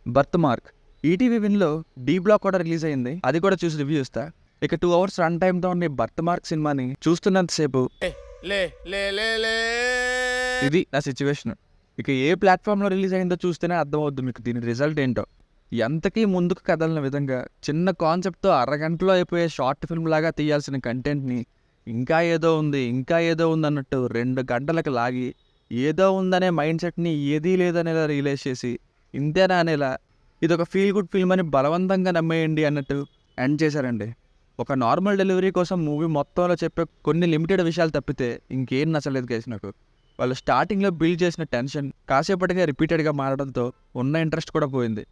Birth mark ETV విన్లో D block కూడా release అయింది. అది కూడా చూసి రివ్యూ ఇస్తా. ఇక 2 hours రన్ టైమ్తో ఉన్న బర్త్ మార్క్ సినిమాని చూస్తున్నంతసేపు ఇది నా సిచ్యువేషన్. ఇక ఏ ప్లాట్ఫామ్లో రిలీజ్ అయిందో చూస్తేనే అర్థమవుద్ది మీకు దీని రిజల్ట్ ఏంటో. ఎంతకీ ముందుకు కదలిన విధంగా చిన్న కాన్సెప్ట్తో అరగంటలో అయిపోయే షార్ట్ ఫిల్మ్ లాగా తీయాల్సిన కంటెంట్ని ఇంకా ఏదో ఉంది అన్నట్టు 2 గంటలకు లాగి ఏదో ఉందనే మైండ్ సెట్ని ఏదీ లేదనేలా రియలైజ్ చేసి ఇంతేనా అనేలా ఇదొక ఫీల్ గుడ్ ఫిల్మ్ అని బలవంతంగా నమ్మేయండి అన్నట్టు ఎండ్ చేశారండి. ఒక నార్మల్ డెలివరీ కోసం మూవీ మొత్తంలో చెప్పే కొన్ని లిమిటెడ్ విషయాలు తప్పితే ఇంకేం నచ్చలేదు కేసు నాకు. వాళ్ళు స్టార్టింగ్లో బిల్డ్ చేసిన టెన్షన్ కాసేపటిగా రిపీటెడ్గా మారడంతో ఉన్న ఇంట్రెస్ట్ కూడా పోయింది.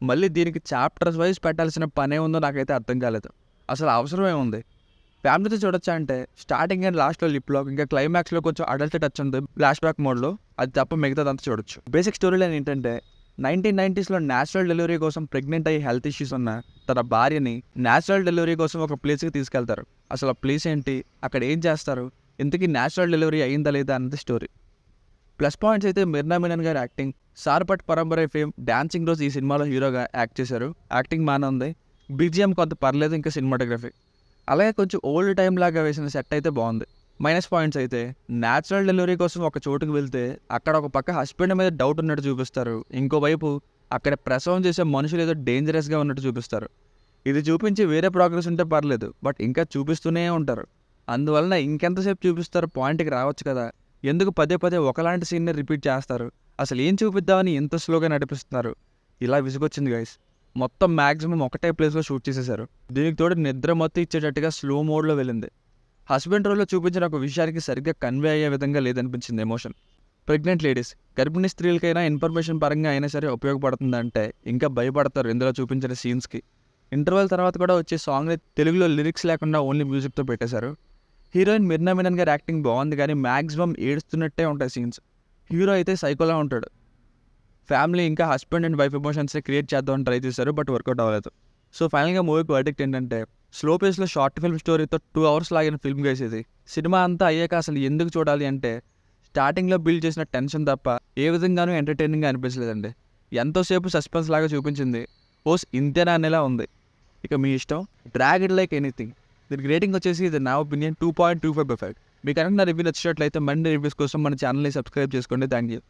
మళ్ళీ దీనికి చాప్టర్స్ వైజ్ పెట్టాల్సిన పనే ఉందో నాకైతే అర్థం కాలేదు. అసలు అవసరమే ఉంది. ఫ్యామిలీతో చూడొచ్చా అంటే స్టార్టింగ్ అండ్ లాస్ట్లో లిప్ లాక్, ఇంకా క్లైమాక్స్లో కొంచెం అడల్ట్ టచ్ ఉంది ఫ్లాష్ బ్యాక్ మోడ్లో, అది తప్ప మిగతాదంతా చూడొచ్చు. బేసిక్ స్టోరీ లైన్ ఏంటంటే 1990s న్యాచురల్ డెలివరీ కోసం ప్రెగ్నెంట్ అయ్యి హెల్త్ ఇష్యూస్ ఉన్న తన భార్యని న్యాచురల్ డెలివరీ కోసం ఒక ప్లేస్కి తీసుకెళ్తారు. అసలు ఆ ప్లేస్ ఏంటి, అక్కడ ఏం చేస్తారు, ఇంతకీ న్యాచురల్ డెలివరీ అయ్యిందా లేదా అన్నది స్టోరీ. ప్లస్ పాయింట్స్ అయితే మిర్నా మీనన్ గారి యాక్టింగ్, సార్పట్ పరంపర ఫేమ్ డాన్సింగ్ రోజ్ ఈ సినిమాలో హీరోగా యాక్ట్ చేశారు. యాక్టింగ్ బాగానే ఉంది. బీజిఎం కొంత పర్లేదు, ఇంకా సినిమాటోగ్రఫీ అలాగే కొంచెం ఓల్డ్ టైం లాగా వేసిన సెట్ అయితే బాగుంది. మైనస్ పాయింట్స్ అయితే న్యాచురల్ డెలివరీ కోసం ఒక చోటుకు వెళ్తే అక్కడ ఒక పక్క హస్బెండ్ మీద డౌట్ ఉన్నట్టు చూపిస్తారు, ఇంకోవైపు అక్కడ ప్రసవం చేసే మనుషులు ఏదో డేంజరస్గా ఉన్నట్టు చూపిస్తారు. ఇది చూపించి వేరే ప్రోగ్రెస్ ఉంటే పర్లేదు, బట్ ఇంకా చూపిస్తూనే ఉంటారు. అందువలన ఇంకెంతసేపు చూపిస్తారు, పాయింట్కి రావచ్చు కదా, ఎందుకు పదే పదే ఒకలాంటి సీన్ని రిపీట్ చేస్తారు, అసలు ఏం చూపిద్దామని ఎంత స్లోగా నడిపిస్తున్నారు, ఇలా విసుగొచ్చింది గైస్. మొత్తం మ్యాక్సిమం ఒకటే ప్లేస్లో షూట్ చేసేశారు. దీనికి తోడు నిద్ర మొత్తం ఇచ్చేటట్టుగా స్లో మోడ్లో వెళ్ళింది. హస్బెండ్ రోల్లో చూపించిన ఒక విషయానికి సరిగ్గా కన్వే అయ్యే విధంగా లేదనిపించింది ఎమోషన్. ప్రెగ్నెంట్ లేడీస్, గర్భిణీ స్త్రీలకైనా ఇన్ఫర్మేషన్ పరంగా అయినా సరే ఉపయోగపడుతుందంటే ఇంకా భయపడతారు ఇందులో చూపించిన సీన్స్కి. ఇంటర్వెల్ తర్వాత కూడా వచ్చే సాంగ్ని తెలుగులో లిరిక్స్ లేకుండా ఓన్లీ మ్యూజిక్తో పెట్టేశారు. హీరోయిన్ మిర్నా మీనన్ గారి యాక్టింగ్ బాగుంది, కానీ మ్యాక్సిమం ఏడుస్తున్నట్టే ఉంటాయి సీన్స్. హీరో అయితే సైకోలా ఉంటాడు. ఫ్యామిలీ ఇంకా హస్బెండ్ అండ్ వైఫ్ ఎమోషన్స్ని క్రియేట్ చేద్దామని ట్రై చేశారు, బట్ వర్కౌట్ అవ్వలేదు. సో ఫైనల్గా మూవీకి వర్డిక్ట్ ఏంటంటే స్లో పేస్లో షార్ట్ ఫిల్మ్ స్టోరీతో 2 hours లాగిన ఫిల్మ్ వేసేది. సినిమా అంతా అయ్యాక అసలు ఎందుకు చూడాలి అంటే స్టార్టింగ్లో బిల్డ్ చేసిన టెన్షన్ తప్ప ఏ విధంగానూ ఎంటర్టైనింగ్గా అనిపించలేదండి. ఎంతోసేపు సస్పెన్స్ లాగా చూపించింది, పోస్ట్ ఇంతేనా అనేలా ఉంది. ఇక మీ ఇష్టం, డ్రాగ్ ఇట్ లైక్ ఎనీథింగ్. దీనికి రేటింగ్ వచ్చేసి ఇది నా ఒపీనియన్ 2.25/5. మీకు కనుక నా రివ్యూ నచ్చినట్లయితే మరిన్ని రివ్యూస్ కోసం మన ఛానల్ని సబ్స్క్రైబ్ చేసుకోండి. Thank you.